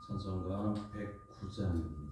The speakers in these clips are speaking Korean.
찬송가 109장입니다.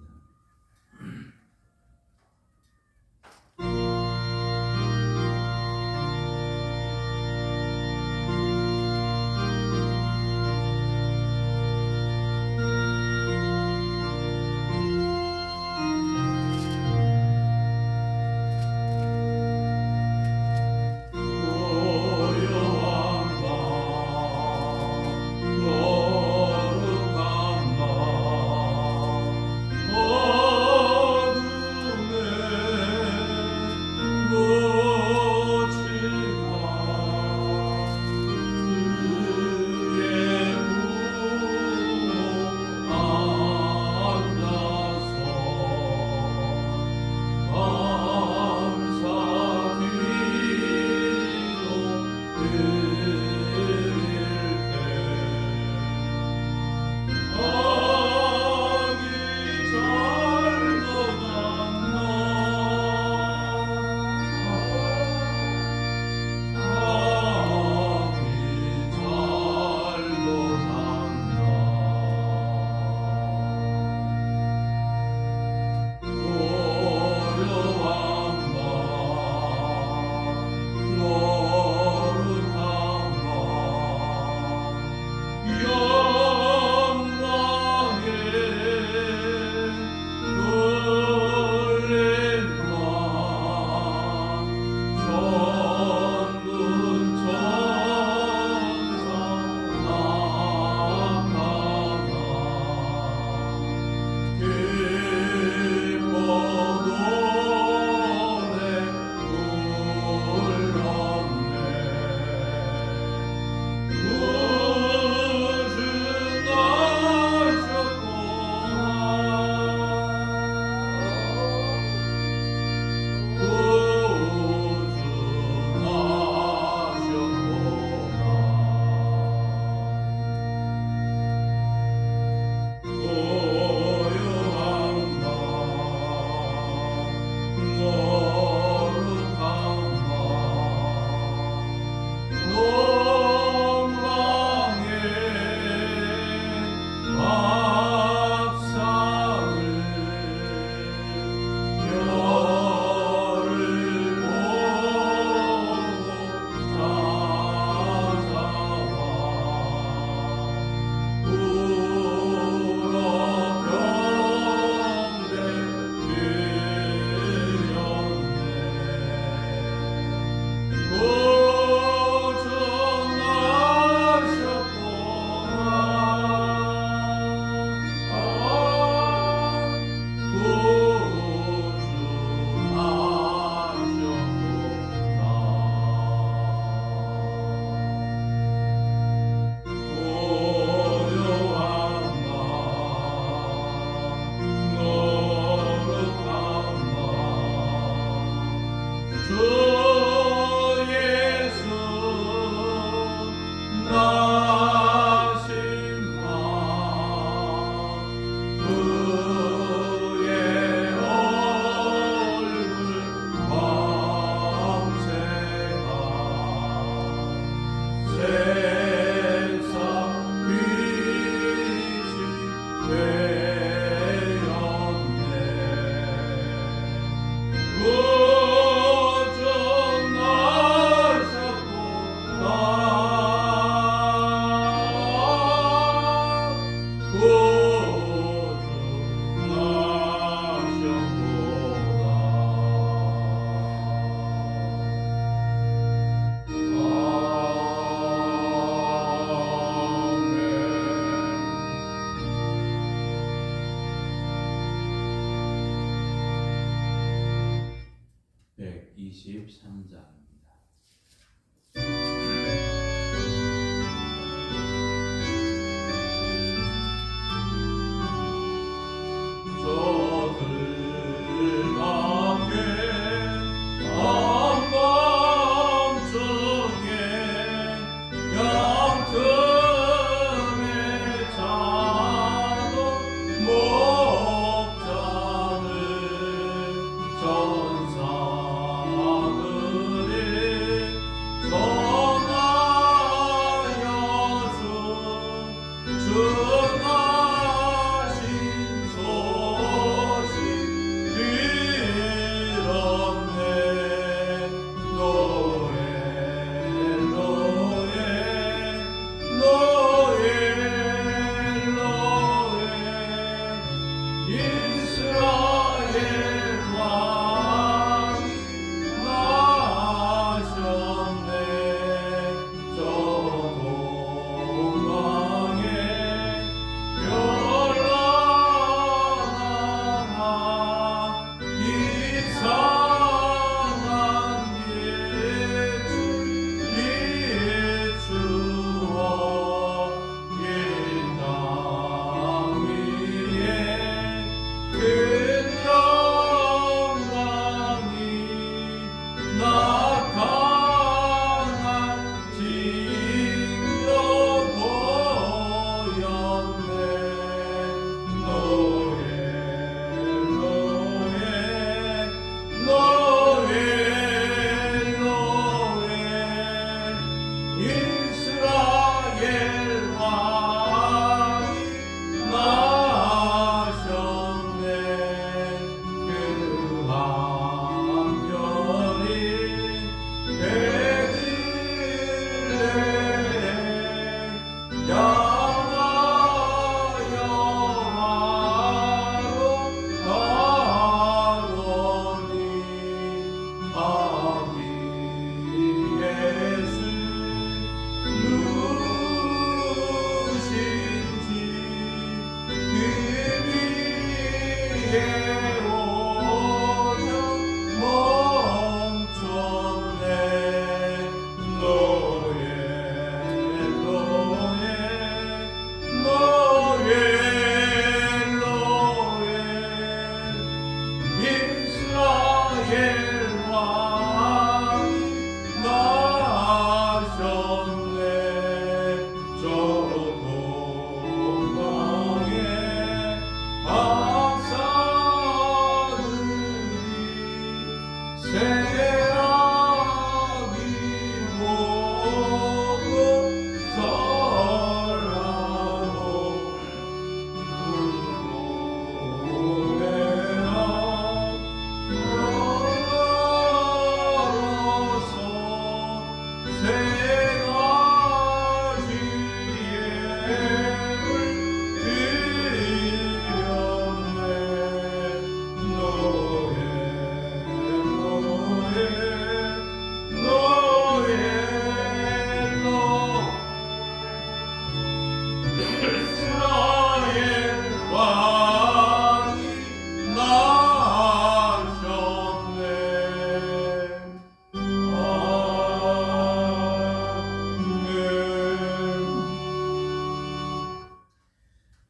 전사들의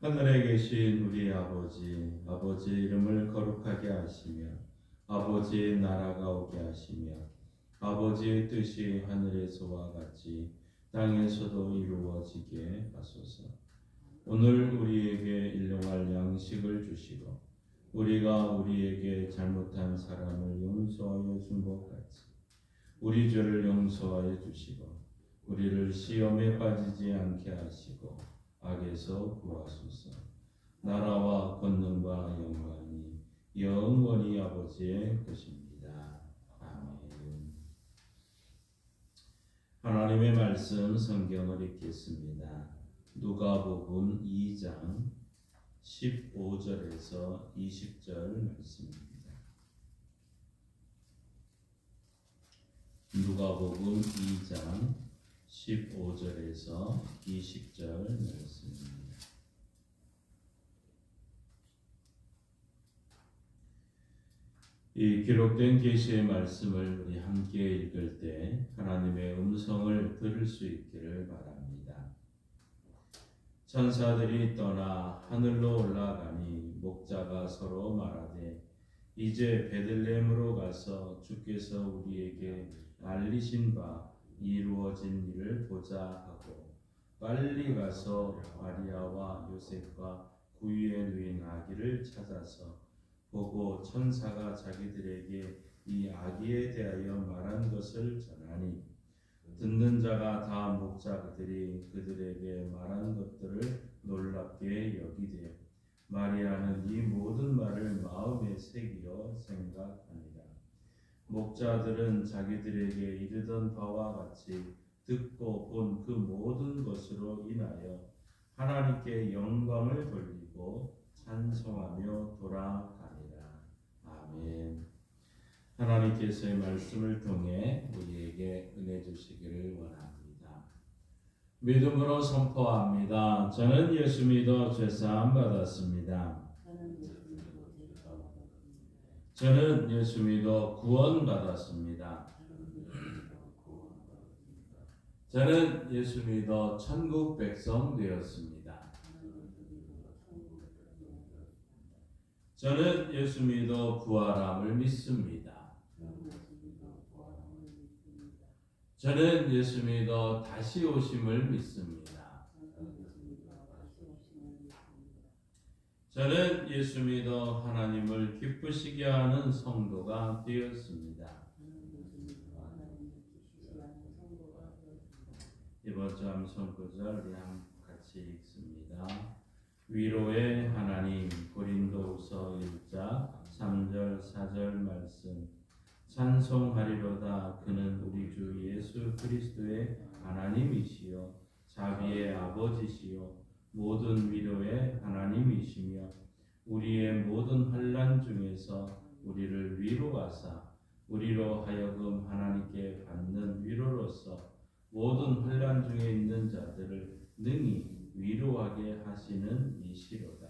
하늘에 계신 우리 아버지, 아버지의 이름을 거룩하게 하시며 아버지의 나라가 오게 하시며 아버지의 뜻이 하늘에서와 같이 땅에서도 이루어지게 하소서. 오늘 우리에게 일용할 양식을 주시고 우리가 우리에게 잘못한 사람을 용서하여 준 것 같이 우리 죄를 용서하여 주시고 우리를 시험에 빠지지 않게 하시고 악에서 구하소서. 나라와 권능과 영광이 영원히 아버지의 것입니다. 아멘. 하나님의 말씀 성경을 읽겠습니다. 누가복음 2장 15절에서 20절 말씀입니다. 누가복음 2장 15절에서 20절 말씀입니다. 이 기록된 계시의 말씀을 우리 함께 읽을 때 하나님의 음성을 들을 수 있기를 바랍니다. 천사들이 떠나 하늘로 올라가니 목자가 서로 말하되 이제 베들레헴으로 가서 주께서 우리에게 알리신 바 이루어진 일을 보자 하고 빨리 가서 마리아와 요셉과 구유에 누인 아기를 찾아서 보고 천사가 자기들에게 이 아기에 대하여 말한 것을 전하니 듣는 자가 다 목자들이 그들에게 말한 것들을 놀랍게 여기되 마리아는 이 모든 말을 마음에 새기어 생각하니라. 목자들은 자기들에게 이르던 바와 같이 듣고 본 그 모든 것으로 인하여 하나님께 영광을 돌리고 찬송하며 돌아가니라. 아멘. 하나님께서의 말씀을 통해 우리에게 은혜 주시기를 원합니다. 믿음으로 선포합니다. 저는 예수 믿어 죄사함 받았습니다. 저는 예수 믿어 구원 받았습니다. 저는 예수 믿어 천국 백성 되었습니다. 저는 예수 믿어 부활함을 믿습니다. 저는 예수 믿어 다시 오심을 믿습니다. 저는 예수 믿어 하나님을 기쁘시게 하는 성도가 되었습니다. 이번 주 암송 구절 우리 같이 읽습니다. 위로의 하나님. 고린도후서 1장 3절 4절 말씀. 찬송하리로다. 그는 우리 주 예수 그리스도의 하나님이시요 자비의 아버지시요 모든 위로의 하나님이시며 우리의 모든 환난 중에서 우리를 위로하사 우리로 하여금 하나님께 받는 위로로서 모든 환난 중에 있는 자들을 능히 위로하게 하시는 이시로다.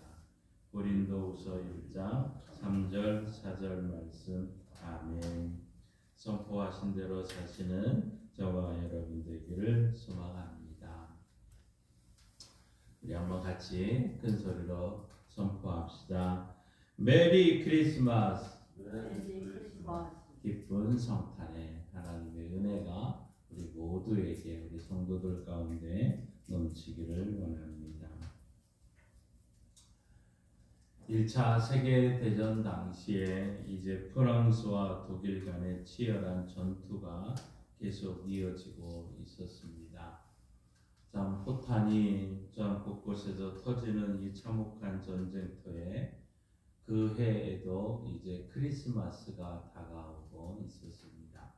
고린도후서 1장 3절 4절 말씀. 아멘. 선포하신 대로 사시는 저와 여러분 되기를 소망합니다. 우리 한번 같이 큰 소리로 선포합시다. 메리 크리스마스. 기쁜 성탄에 하나님의 은혜가 우리 모두에게, 우리 성도들 가운데 넘치기를 원합니다. 1차 세계대전 당시에 이제 프랑스와 독일 간의 치열한 전투가 계속 이어지고 있었습니다. 참 포탄이 전 곳곳에서 터지는 이 참혹한 전쟁터에 그 해에도 이제 크리스마스가 다가오고 있었습니다.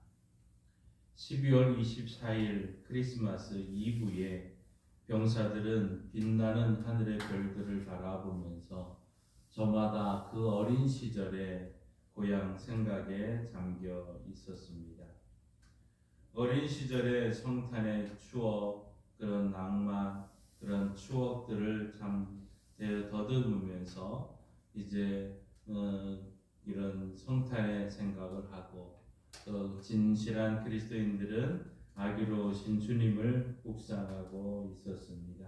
12월 24일 크리스마스 이브에 병사들은 빛나는 하늘의 별들을 바라보면서 저마다 그 어린 시절의 고향 생각에 잠겨 있었습니다. 어린 시절의 성탄의 추억, 그런 낭만, 그런 추억들을 참 더듬으면서 이제 이런 성탄의 생각을 하고, 또 진실한 그리스도인들은 아기로 오신 주님을 묵상하고 있었습니다.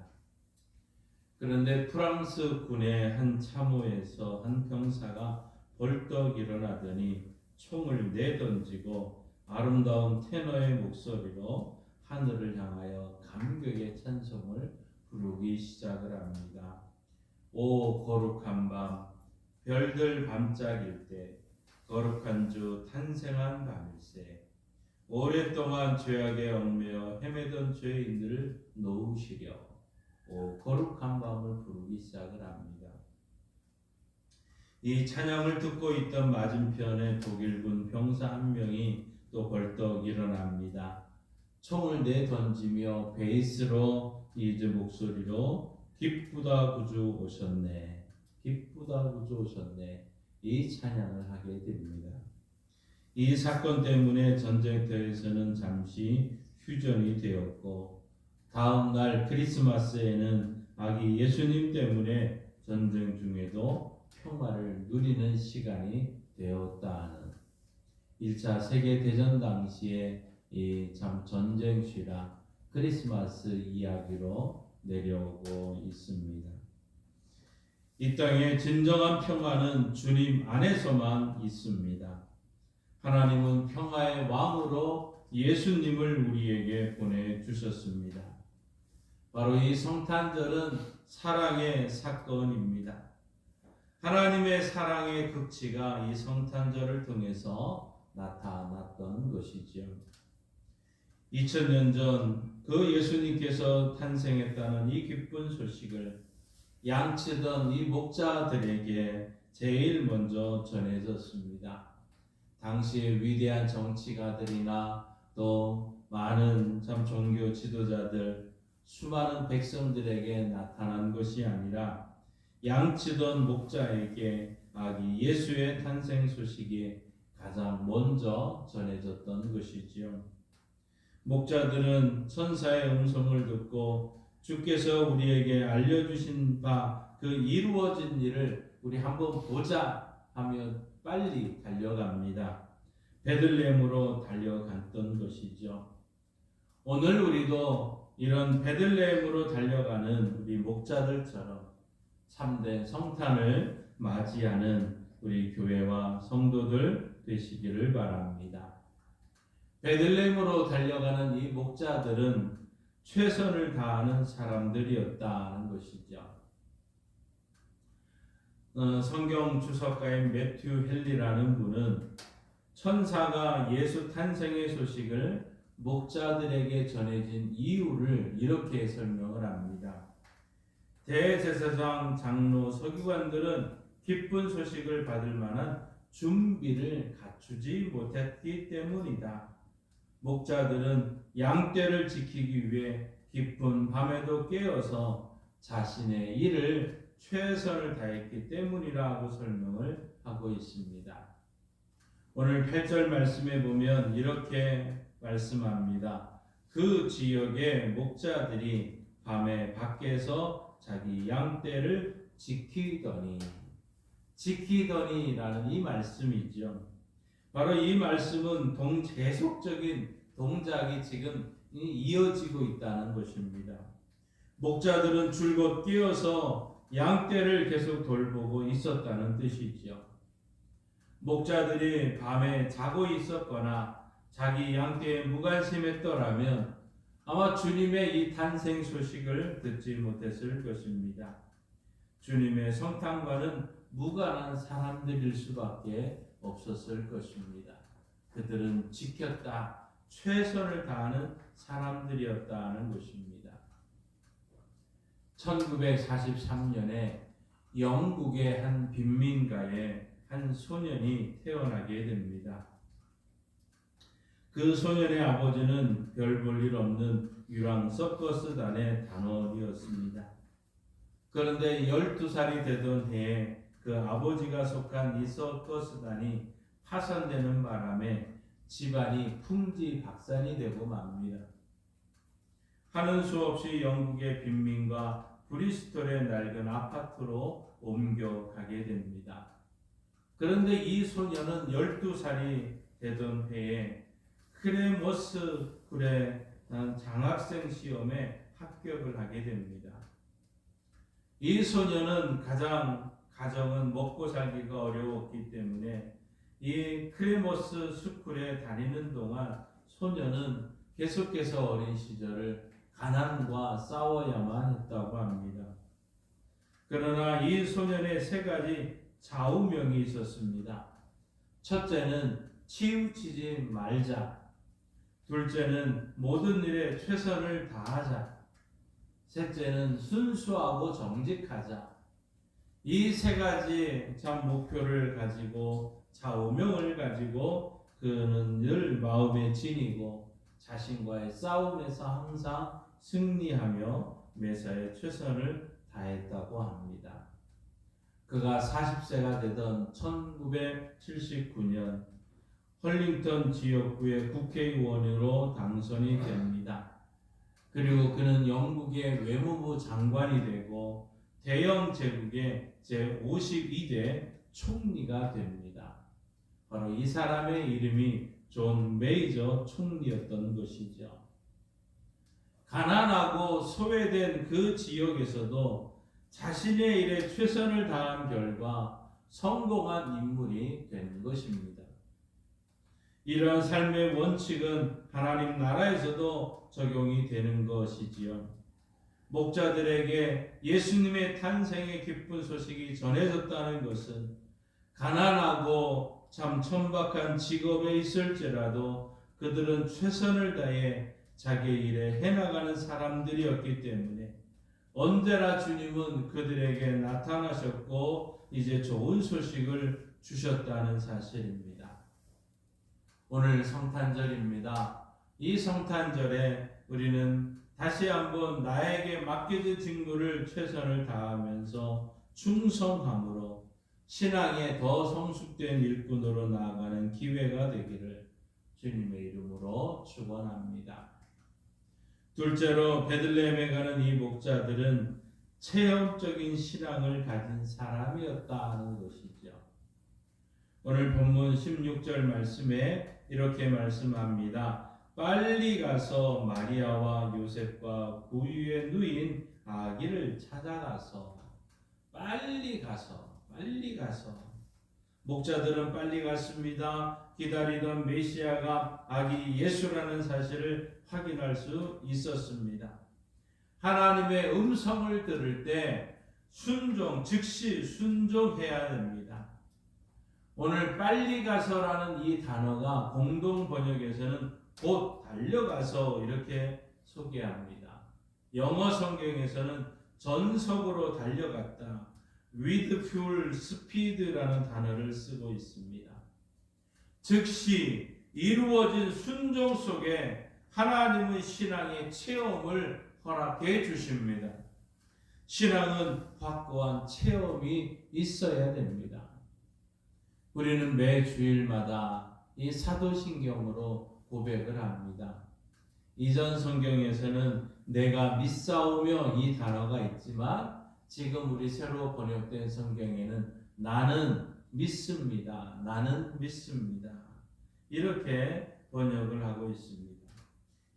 그런데 프랑스 군의 한 참호에서 한 병사가 벌떡 일어나더니 총을 내던지고 아름다운 테너의 목소리로 하늘을 향하여 감격의 찬송을 부르기 시작을 합니다. 오 거룩한 밤, 별들 반짝일 때, 거룩한 주 탄생한 밤일세. 오랫동안 죄악에 얽매여 헤매던 죄인들을 놓으시려 오 거룩한 밤을 부르기 시작을 합니다. 이 찬양을 듣고 있던 맞은편에 독일군 병사 한 명이 또 벌떡 일어납니다. 총을 내던지며 베이스로 이제 목소리로 기쁘다 구주 오셨네, 기쁘다 구주 오셨네, 이 찬양을 하게 됩니다. 이 사건 때문에 전쟁터에서는 잠시 휴전이 되었고, 다음 날 크리스마스에는 아기 예수님 때문에 전쟁 중에도 평화를 누리는 시간이 되었다는 1차 세계대전 당시에 이 참 전쟁시라 크리스마스 이야기로 내려오고 있습니다. 이 땅의 진정한 평화는 주님 안에서만 있습니다. 하나님은 평화의 왕으로 예수님을 우리에게 보내주셨습니다. 바로 이 성탄절은 사랑의 사건입니다. 하나님의 사랑의 극치가 이 성탄절을 통해서 나타났던 것이지요. 2000년 전 그 예수님께서 탄생했다는 이 기쁜 소식을 양치던 이 목자들에게 제일 먼저 전해졌습니다. 당시의 위대한 정치가들이나 또 많은 참 종교 지도자들, 수많은 백성들에게 나타난 것이 아니라 양치던 목자에게 아기 예수의 탄생 소식이 가장 먼저 전해졌던 것이지요. 목자들은 천사의 음성을 듣고 주께서 우리에게 알려주신 바 그 이루어진 일을 우리 한번 보자 하며 빨리 달려갑니다. 베들레헴으로 달려갔던 것이죠. 오늘 우리도 이런 베들레헴으로 달려가는 우리 목자들처럼 참된 성탄을 맞이하는 우리 교회와 성도들 되시기를 바랍니다. 베들레헴으로 달려가는 이 목자들은 최선을 다하는 사람들이었다는 것이죠. 성경 주석가인 매튜 헨리라는 분은 천사가 예수 탄생의 소식을 목자들에게 전해진 이유를 이렇게 설명을 합니다. 대제사장, 장로, 서기관들은 기쁜 소식을 받을 만한 준비를 갖추지 못했기 때문이다. 목자들은 양떼를 지키기 위해 깊은 밤에도 깨어서 자신의 일을 최선을 다했기 때문이라고 설명을 하고 있습니다. 오늘 8절 말씀에 보면 이렇게 말씀합니다. 그 지역의 목자들이 밤에 밖에서 자기 양떼를 지키더니라는 이 말씀이죠. 바로 이 말씀은 계속적인 동작이 지금 이어지고 있다는 것입니다. 목자들은 줄곧 끼어서 양떼를 계속 돌보고 있었다는 뜻이죠. 목자들이 밤에 자고 있었거나 자기 양떼에 무관심했더라면 아마 주님의 이 탄생 소식을 듣지 못했을 것입니다. 주님의 성탄과는 무관한 사람들일 수밖에 없었을 것입니다. 그들은 지켰다, 최선을 다하는 사람들이었다는 것입니다. 1943년에 영국의 한 빈민가에 한 소년이 태어나게 됩니다. 그 소년의 아버지는 별 볼 일 없는 유랑 서커스단의 단원이었습니다. 그런데 12살이 되던 해에 그 아버지가 속한 이 서커스단이 파산되는 바람에 집안이 풍지박산이 되고 맙니다. 하는 수 없이 영국의 빈민가 브리스톨의 낡은 아파트로 옮겨가게 됩니다. 그런데 이 소녀는 12살이 되던 해에 크레모스 굴의 장학생 시험에 합격을 하게 됩니다. 이 소녀는 가정은 먹고 살기가 어려웠기 때문에 이 크레모스 스쿨에 다니는 동안 소녀는 계속해서 어린 시절을 가난과 싸워야만 했다고 합니다. 그러나 이 소년의 세 가지 좌우명이 있었습니다. 첫째는 치우치지 말자. 둘째는 모든 일에 최선을 다하자. 셋째는 순수하고 정직하자. 이 세 가지 참 목표를 가지고 좌우명을 가지고 그는 늘 마음에 지니고 자신과의 싸움에서 항상 승리하며 매사에 최선을 다했다고 합니다. 그가 40세가 되던 1979년 헐링턴 지역구의 국회의원으로 당선이 됩니다. 그리고 그는 영국의 외무부 장관이 되고 대영 제국의 제52대 총리가 됩니다. 바로 이 사람의 이름이 존 메이저 총리였던 것이죠. 가난하고 소외된 그 지역에서도 자신의 일에 최선을 다한 결과 성공한 인물이 된 것입니다. 이러한 삶의 원칙은 하나님 나라에서도 적용이 되는 것이지요. 목자들에게 예수님의 탄생의 기쁜 소식이 전해졌다는 것은 가난하고 참 천박한 직업에 있을지라도 그들은 최선을 다해 자기 일에 해나가는 사람들이었기 때문에 언제나 주님은 그들에게 나타나셨고 이제 좋은 소식을 주셨다는 사실입니다. 오늘 성탄절입니다. 이 성탄절에 우리는 다시 한번 나에게 맡겨진 직무를 최선을 다하면서 충성함으로 신앙에 더 성숙된 일꾼으로 나아가는 기회가 되기를 주님의 이름으로 축원합니다. 둘째로 베들레헴에 가는 이 목자들은 체험적인 신앙을 가진 사람이었다는 것이죠. 오늘 본문 16절 말씀에 이렇게 말씀합니다. 빨리 가서 마리아와 요셉과 그 위에 누인 아기를 찾아가서 빨리 가서 목자들은 빨리 갔습니다. 기다리던 메시아가 아기 예수라는 사실을 확인할 수 있었습니다. 하나님의 음성을 들을 때 즉시 순종해야 됩니다. 오늘 빨리 가서라는 이 단어가 공동 번역에서는 곧 달려가서 이렇게 소개합니다. 영어 성경에서는 전속으로 달려갔다. with full speed라는 단어를 쓰고 있습니다. 즉시 이루어진 순종 속에 하나님의 신앙의 체험을 허락해 주십니다. 신앙은 확고한 체험이 있어야 됩니다. 우리는 매 주일마다 이 사도신경으로 고백을 합니다. 이전 성경에서는 내가 믿사오며 이 단어가 있지만 지금 우리 새로 번역된 성경에는 나는 믿습니다. 나는 믿습니다. 이렇게 번역을 하고 있습니다.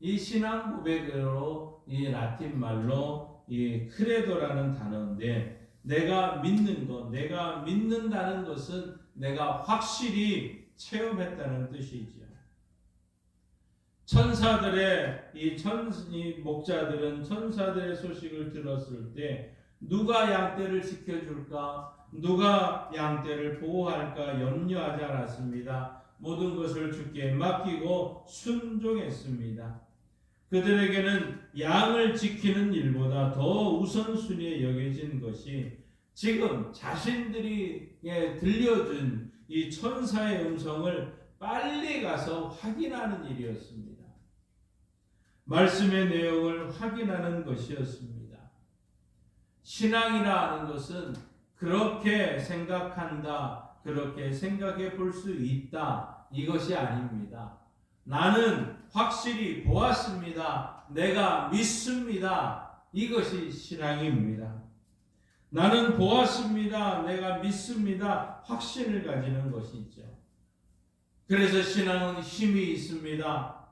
이 신앙 고백으로 이 라틴 말로 이 크레도라는 단어인데 내가 믿는 것, 내가 믿는다는 것은 내가 확실히 체험했다는 뜻이지요. 천사들의 이 목자들은 천사들의 소식을 들었을 때 누가 양떼를 지켜줄까? 누가 양떼를 보호할까? 염려하지 않았습니다. 모든 것을 주께 맡기고 순종했습니다. 그들에게는 양을 지키는 일보다 더 우선순위에 여겨진 것이 지금 자신들이 들려준 이 천사의 음성을 빨리 가서 확인하는 일이었습니다. 말씀의 내용을 확인하는 것이었습니다. 신앙이라 하는 것은 그렇게 생각한다, 그렇게 생각해 볼 수 있다, 이것이 아닙니다. 나는 확실히 보았습니다. 내가 믿습니다. 이것이 신앙입니다. 나는 보았습니다. 내가 믿습니다. 확신을 가지는 것이죠. 그래서 신앙은 힘이 있습니다.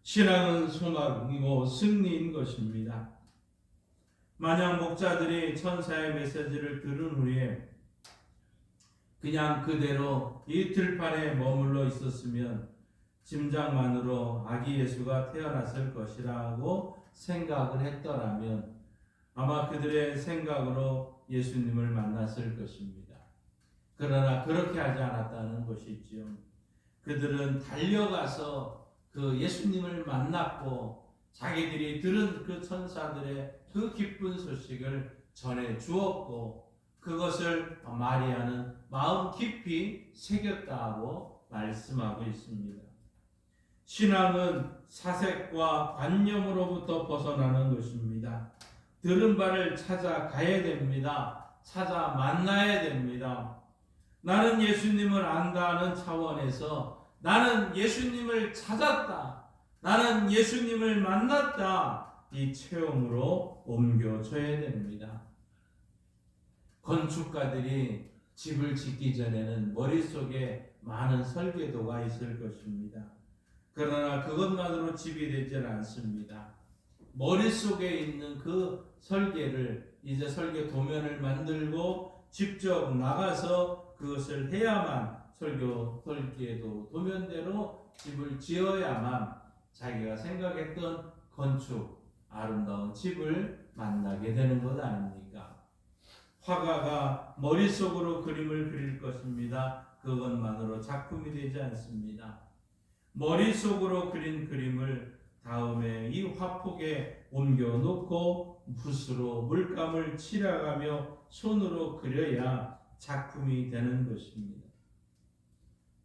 신앙은 소망이고 승리인 것입니다. 만약 목자들이 천사의 메시지를 들은 후에 그냥 그대로 이 들판에 머물러 있었으면 짐작만으로 아기 예수가 태어났을 것이라고 생각을 했더라면 아마 그들의 생각으로 예수님을 만났을 것입니다. 그러나 그렇게 하지 않았다는 것이지요. 그들은 달려가서 그 예수님을 만났고 자기들이 들은 그 천사들의 그 기쁜 소식을 전해 주었고 그것을 마리아는 마음 깊이 새겼다고 말씀하고 있습니다. 신앙은 사색과 관념으로부터 벗어나는 것입니다. 들은 바를 찾아가야 됩니다. 찾아 만나야 됩니다. 나는 예수님을 안다는 차원에서 나는 예수님을 찾았다. 나는 예수님을 만났다. 이 체험으로 옮겨져야 됩니다. 건축가들이 집을 짓기 전에는 머릿속에 많은 설계도가 있을 것입니다. 그러나 그것만으로 집이 되질 않습니다. 머릿속에 있는 그 설계를 이제 설계 도면을 만들고 직접 나가서 그것을 해야만 설계도 도면대로 집을 지어야만 자기가 생각했던 건축, 아름다운 집을 만나게 되는 것 아닙니까? 화가가 머릿속으로 그림을 그릴 것입니다. 그것만으로 작품이 되지 않습니다. 머릿속으로 그린 그림을 다음에 이 화폭에 옮겨놓고 붓으로 물감을 칠해가며 손으로 그려야 작품이 되는 것입니다.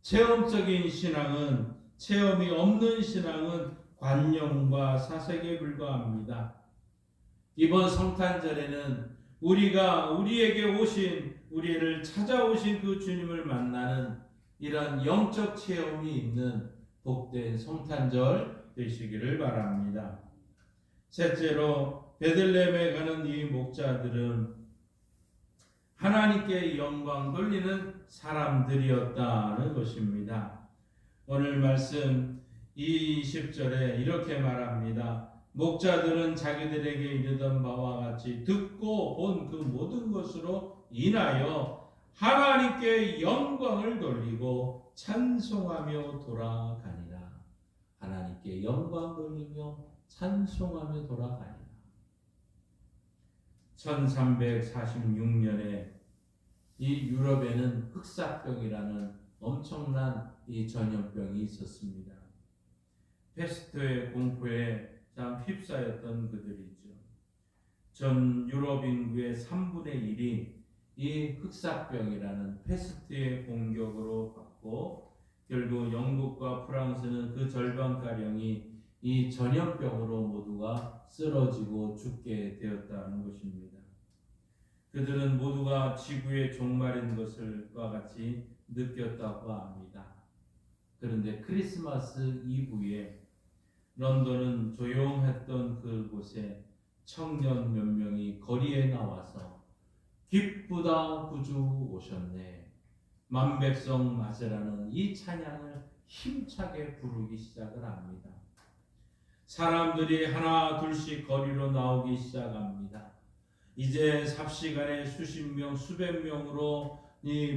체험적인 신앙은 체험이 없는 신앙은 관념과 사색에 불과합니다. 이번 성탄절에는 우리가 우리에게 오신 우리를 찾아오신 그 주님을 만나는 이런 영적 체험이 있는 복된 성탄절 되시기를 바랍니다. 셋째로 베들레헴에 가는 이 목자들은 하나님께 영광 돌리는 사람들이었다는 것입니다. 오늘 말씀 20절에 이렇게 말합니다. 목자들은 자기들에게 이르던 바와 같이 듣고 본 그 모든 것으로 인하여 하나님께 영광을 돌리고 찬송하며 돌아가니라. 하나님께 영광 돌리며 찬송하며 돌아가니라. 1346년에 이 유럽에는 흑사병이라는 엄청난 이 전염병이 있었습니다. 페스트의 공포에 참 휩싸였던 그들이죠. 전 유럽 인구의 3분의 1이 이 흑사병이라는 페스트의 공격으로 받고 결국 영국과 프랑스는 그 절반가량이 이 전염병으로 모두가 쓰러지고 죽게 되었다는 것입니다. 그들은 모두가 지구의 종말인 것과 같이 느꼈다고 합니다. 그런데 크리스마스 이브에 런던은 조용했던 그곳에 청년 몇 명이 거리에 나와서 기쁘다 구주 오셨네. 만백성 맞으라는 이 찬양을 힘차게 부르기 시작을 합니다. 사람들이 하나 둘씩 거리로 나오기 시작합니다. 이제 삽시간에 수십 명, 수백 명으로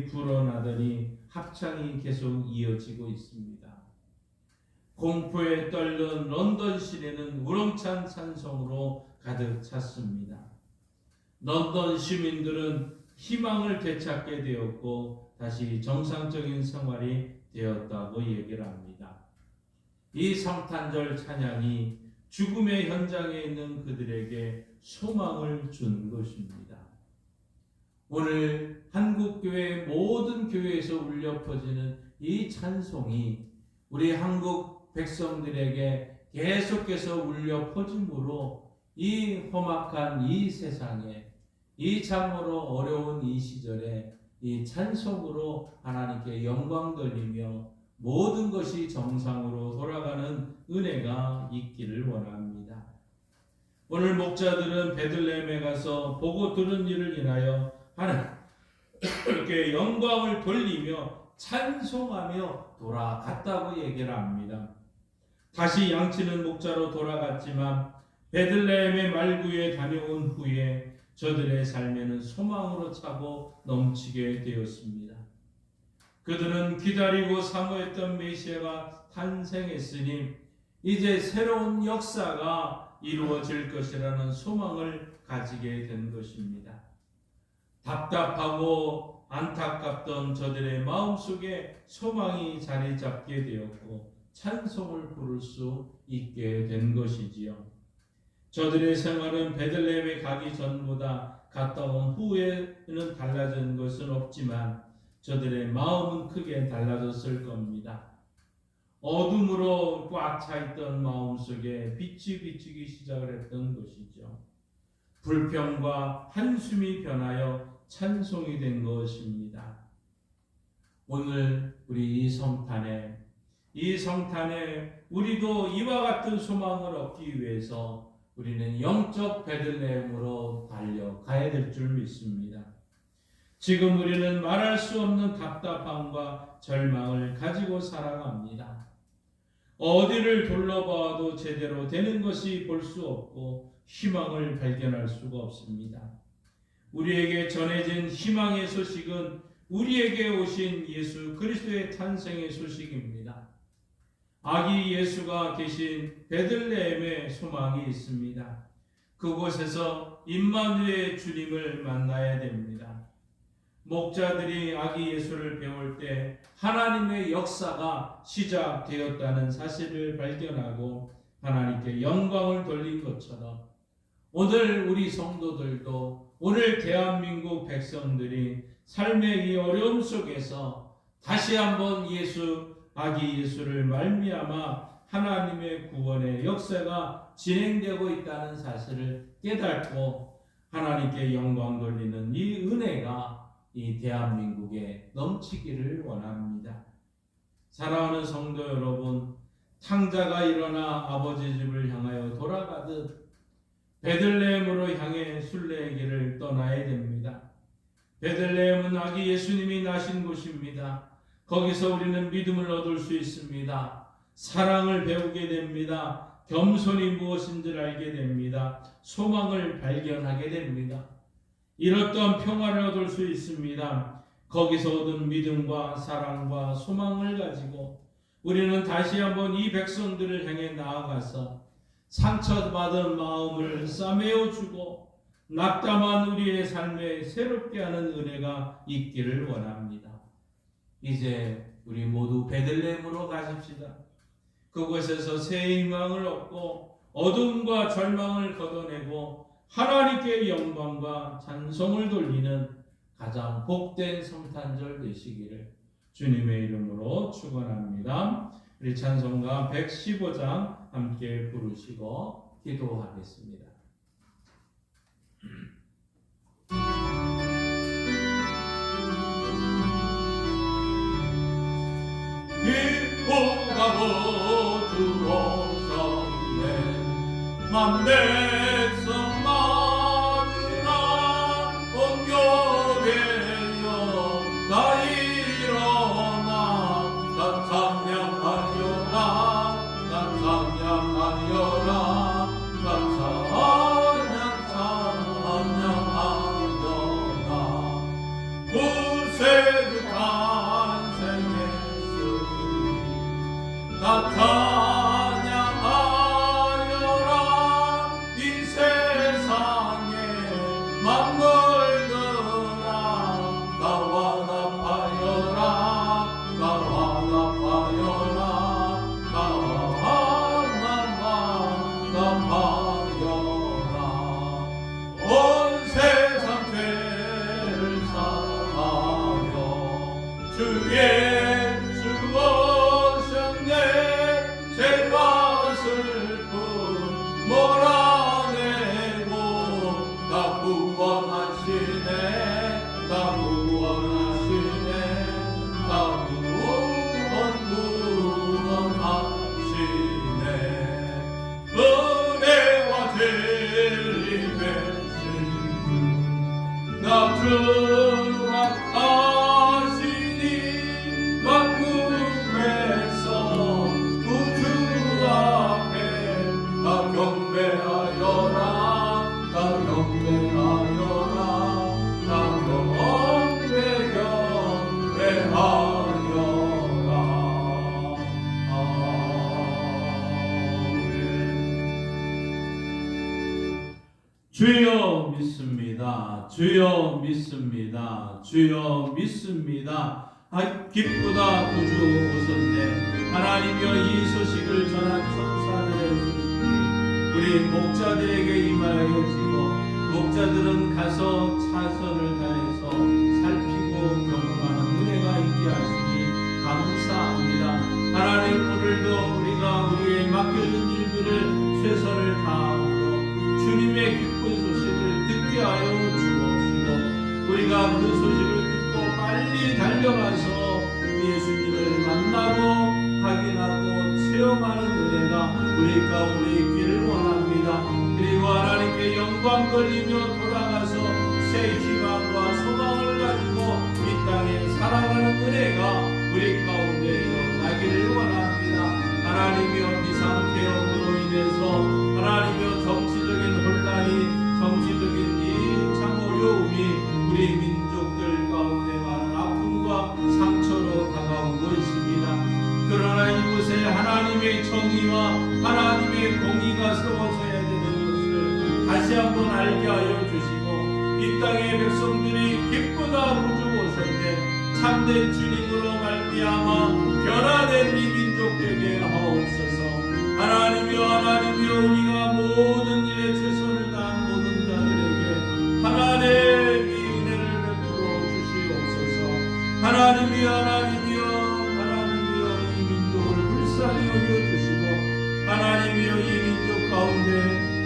불어나더니 합창이 계속 이어지고 있습니다. 공포에 떨던 런던 시내는 우렁찬 찬송으로 가득 찼습니다. 런던 시민들은 희망을 되찾게 되었고 다시 정상적인 생활이 되었다고 얘기를 합니다. 이 성탄절 찬양이 죽음의 현장에 있는 그들에게 소망을 준 것입니다. 오늘 한국교회 모든 교회에서 울려 퍼지는 이 찬송이 우리 한국 백성들에게 계속해서 울려 퍼짐으로 이 험악한 이 세상에 이 참으로 어려운 이 시절에 이 찬송으로 하나님께 영광 돌리며 모든 것이 정상으로 돌아가는 은혜가 있기를 원합니다. 오늘 목자들은 베들레헴에 가서 보고 들은 일을 인하여 하나님께 영광을 돌리며 찬송하며 돌아갔다고 얘기를 합니다. 다시 양치는 목자로 돌아갔지만 베들레헴의 말구에 다녀온 후에 저들의 삶에는 소망으로 차고 넘치게 되었습니다. 그들은 기다리고 사모했던 메시아가 탄생했으니 이제 새로운 역사가 이루어질 것이라는 소망을 가지게 된 것입니다. 답답하고 안타깝던 저들의 마음속에 소망이 자리 잡게 되었고 찬송을 부를 수 있게 된 것이지요. 저들의 생활은 베들레헴에 가기 전보다 갔다 온 후에는 달라진 것은 없지만 저들의 마음은 크게 달라졌을 겁니다. 어둠으로 꽉 차 있던 마음 속에 빛이 비치기 시작을 했던 것이죠. 불평과 한숨이 변하여 찬송이 된 것입니다. 오늘 우리 이 성탄에 우리도 이와 같은 소망을 얻기 위해서 우리는 영적 베들레헴으로 달려가야 될 줄 믿습니다. 지금 우리는 말할 수 없는 답답함과 절망을 가지고 살아갑니다. 어디를 둘러봐도 제대로 되는 것이 볼 수 없고 희망을 발견할 수가 없습니다. 우리에게 전해진 희망의 소식은 우리에게 오신 예수 그리스도의 탄생의 소식입니다. 아기 예수가 계신 베들레헴에 소망이 있습니다. 그곳에서 임마누엘 주님을 만나야 됩니다. 목자들이 아기 예수를 배울 때 하나님의 역사가 시작되었다는 사실을 발견하고 하나님께 영광을 돌린 것처럼 오늘 우리 성도들도 오늘 대한민국 백성들이 삶의 이 어려움 속에서 다시 한번 아기 예수를 말미암아 하나님의 구원의 역사가 진행되고 있다는 사실을 깨닫고 하나님께 영광 돌리는 이 은혜가 이 대한민국에 넘치기를 원합니다. 사랑하는 성도 여러분, 탕자가 일어나 아버지 집을 향하여 돌아가듯 베들레헴으로 향해 순례의 길을 떠나야 됩니다. 베들레헴은 아기 예수님이 나신 곳입니다. 거기서 우리는 믿음을 얻을 수 있습니다. 사랑을 배우게 됩니다. 겸손이 무엇인지를 알게 됩니다. 소망을 발견하게 됩니다. 이렇던 평화를 얻을 수 있습니다. 거기서 얻은 믿음과 사랑과 소망을 가지고 우리는 다시 한번 이 백성들을 향해 나아가서 상처받은 마음을 싸매어주고 낙담한 우리의 삶에 새롭게 하는 은혜가 있기를 원합니다. 이제 우리 모두 베들레헴으로 가십시다. 그곳에서 새 희망을 얻고 어둠과 절망을 걷어내고 하나님께 영광과 찬송을 돌리는 가장 복된 성탄절 되시기를 주님의 이름으로 축원합니다. 우리 찬송가 115장 함께 부르시고 기도하겠습니다. 기뻐하고 주오셨네 만백성 마누라 온 주 예수 오셨네 죄와 슬픔 몰아내고 나 구원하시네 나 구원하시네 나 구원하시네 은혜와 진리 되신 나 주하시니 만국에서 구주 앞에 다 경배하여라 다 경배하여라 다 경배하여라 아멘. 주여 믿습니다. 주여 믿습니다. 주여 믿습니다. 기쁘다 구주 오셨네. 하나님여 이 소식을 전한 천사들의 소식이 우리 목자들에게 임하여지고 목자들은 가서 차선을 다해서 살피고 경험하는 은혜가 있게 하시니 감사합니다. 하나님 오늘도 우리가 우리의 맡겨진 일들을 최선을 다하고 주님의 기쁜 소식을 듣게 하여 주옵시고 우리가 그 소식을 듣고 빨리 달려가서 예수님을 만나고 확인하고 체험하는 은혜가 우리 가운데 있기를 원합니다. 그리고 하나님께 영광 돌리며 돌아가서 새 희망과 소망을 가지고 이 땅에 살아가는 은혜가 우리 가운데 일어나기를 원합니다. 하나님이여 비상계엄으로 인해서 하나님이여 정치적인 혼란이 정치적인 이 참 어려움이 우리 민족들 가운데 많은 아픔과 상처로 다가오고 있습니다. 그러나 이곳에 하나님의 정의와 하나님의 공의가 세워져야 되는 것을 다시 한번 알게 하여 주시고 이 땅의 백성들이 기쁘다 구주 오셨네 참된 주님으로 말미암아 변화된 이 민족 되게 하옵소서. 하나님이여 하나님이여 우리가 모든 일에 최선을 다한 모든 자들에게 하나님의 은혜를 베풀어 주시옵소서. 하나님이여 하나님이여 하나님이여 이 민족을 불쌍히 여겨주시고 하나님이여 이 민족 가운데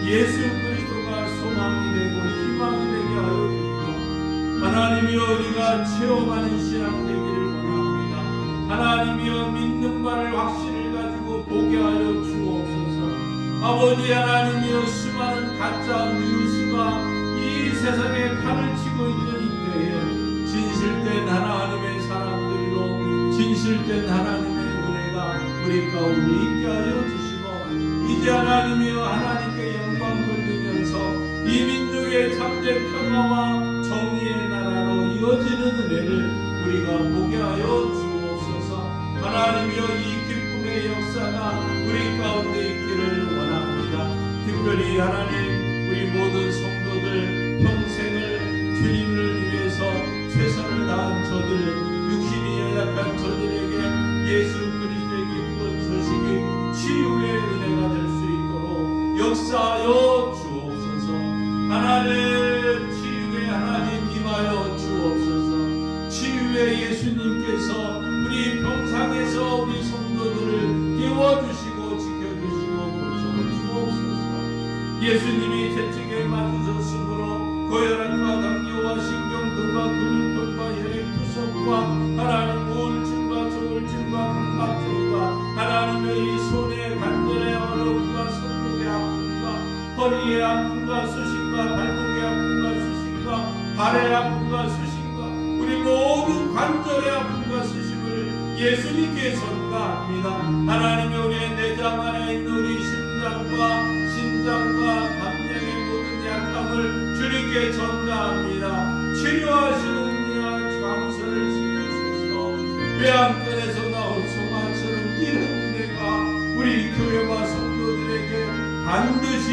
예수 그리스도가 소망이 되고 희망이 되게 하여 주시고 하나님이여 우리가 체험하는 신앙 되기를 원합니다. 하나님이여 믿는 바를 확신을 가지고 보게 하여 주옵소서. 아버지 하나님이여 수많은 가짜 뉴스가 이 세상에 판을 치고 있는 이때에 진실된 하나님의 사람들로 진실된 하나님의 은혜가 우리 가운데 있게 하여 주시고 이제 하나님이여 하나님께 영광 돌리면서 이 민족의 참된 평화와 정의의 나라로 이어지는 은혜를 우리가 보게 하여 주옵소서. 하나님이여 이 기쁨의 역사가 우리 가운데 있기를 원합니다. 특별히 하나님 우리 모든 성도들 평생을 주님을 위해서 최선을 다한 저들 육신이 연약한 저들에게 예수 그리스도의 기쁜 소식이 치유의 은혜가 될 수 있도록 역사하여 주옵소서. 하나님 치유의 하나님 임하여 주옵소서. 치유의 예수님께서 우리 병상에서 우리 성도들을 깨워주시고 지켜주시고 고쳐주옵소서. 예수님이 채찍에 맞으셨으므로 고혈압과 당뇨와 신경통과 근육통과 혈액투석과 하나님 우울증과 조울증과 강박증과 하나님의 이 손의 관절의 어려움과 손목의 아픔과 허리의 아픔과 수신과 발목의 아픔과 수신과 발의 아픔과 수신과 우리 모든 관절의 아픔과 수심을 예수님께 전가합니다. 하나님의 우리의 내장 안에 있는 우리 심장과 감량의 모든 약함을 주님께 전가합니다. 치료하시는 은혜와 광선을 지으소서. 외양간에서 나온 소마처럼 뛰는 은혜가 우리 교회와 성도들에게 반드시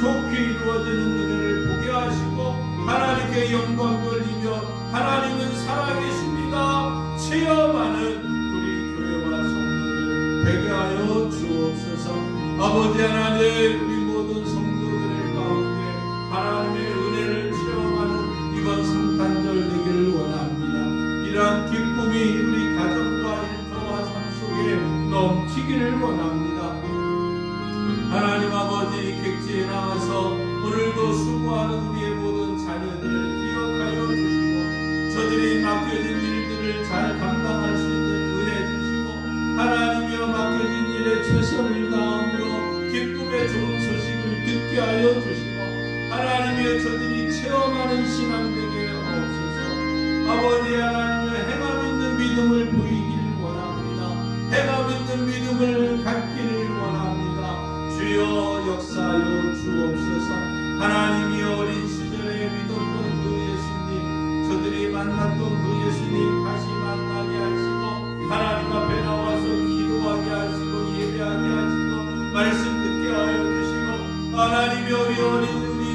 속히 이루어지는 은혜를 보게 하시고 하나님께 영광 돌리며 하나님은 살아계십니다 체험하는 우리 교회와 성도들 되게 하여 주옵소서. 아버지 하나님 우리 모든 성도들의 가운데 하나님의 은혜를 체험하는 이번 성탄절 되기를 원합니다. 이러한 기쁨이 우리 넘치기를 원합니다. 하나님 아버지, 객지에 나와서 오늘도 수고하는 우리의 모든 자녀들을 기억하여 주시고 저들이 맡겨진 일들을 잘 감당할 수 있는 은혜 주시고 하나님이여 맡겨진 일에 최선을 다함으로 기쁨의 좋은 소식을 듣게 하여 주시고 하나님이여 저들이 체험하는 신앙 되게 하옵소서. 아버지 하나님이여 행함 있는 믿음을 보이기를 원합니다. 행함 있는 믿음을 갖기를 원합니다. 주여 역사하여 주옵소서. 하나님이여 어린 시절에 믿었던 그 예수님, 저들이 만났던 그 예수님 다시 만나게 하시고 하나님 앞에 나와서 기도하게 하시고 예배하게 하시고 말씀 듣게 하여 주시고 하나님이여 우리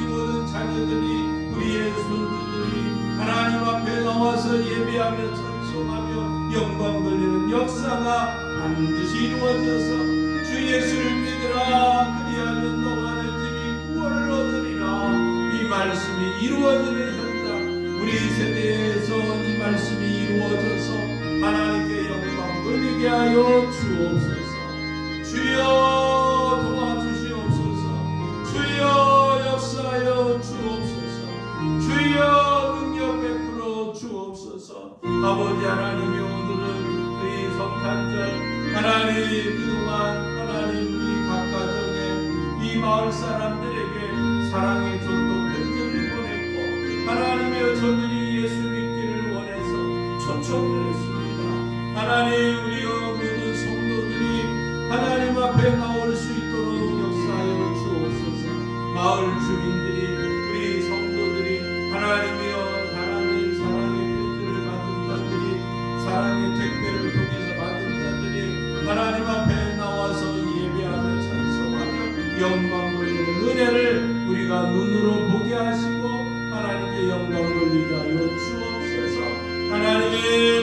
모든 자녀들이 우리의 손주들이 하나님 앞에 나와서 예배하며 찬송하며 영광 돌리는 역사가 반드시 이루어져서 주 예수를 믿으라 그리하면 너와 내 집이 구원을 얻으리라. 이 말씀이 이루어지는 현장, 우리 세대에서 이 말씀이 이루어져서 하나님께 영광 돌리게 하여 주옵소서. 주여 도와주시옵소서. 주여 역사하여 주옵소서. 주여 능력 베풀어 주옵소서. 아버지 하나님이 오늘은 이 성탄절 하나님 그동안 하나님 우리 각 가정에 이 마을 사람들에게 사랑의 전도 편지를 보냈고 하나님이여 저들이 예수 믿기를 원해서 초청을 했습니다. 하나님 우리 모든 성도들이 하나님 앞에 나올 수 있도록 역사하여 주옵소서. 마을 주민들이 우리 성도들이 하나님이여 하나님 사랑의 편지를 받은 자들이 사랑의 택배를 통해서 받은 자들이 하나님 앞에 나와서 예배하며 찬송하며 영광 돌리는 은혜를 우리가 눈으로 보게 하시고 하나님께 영광 돌리게 하여 주옵소서. 하나님의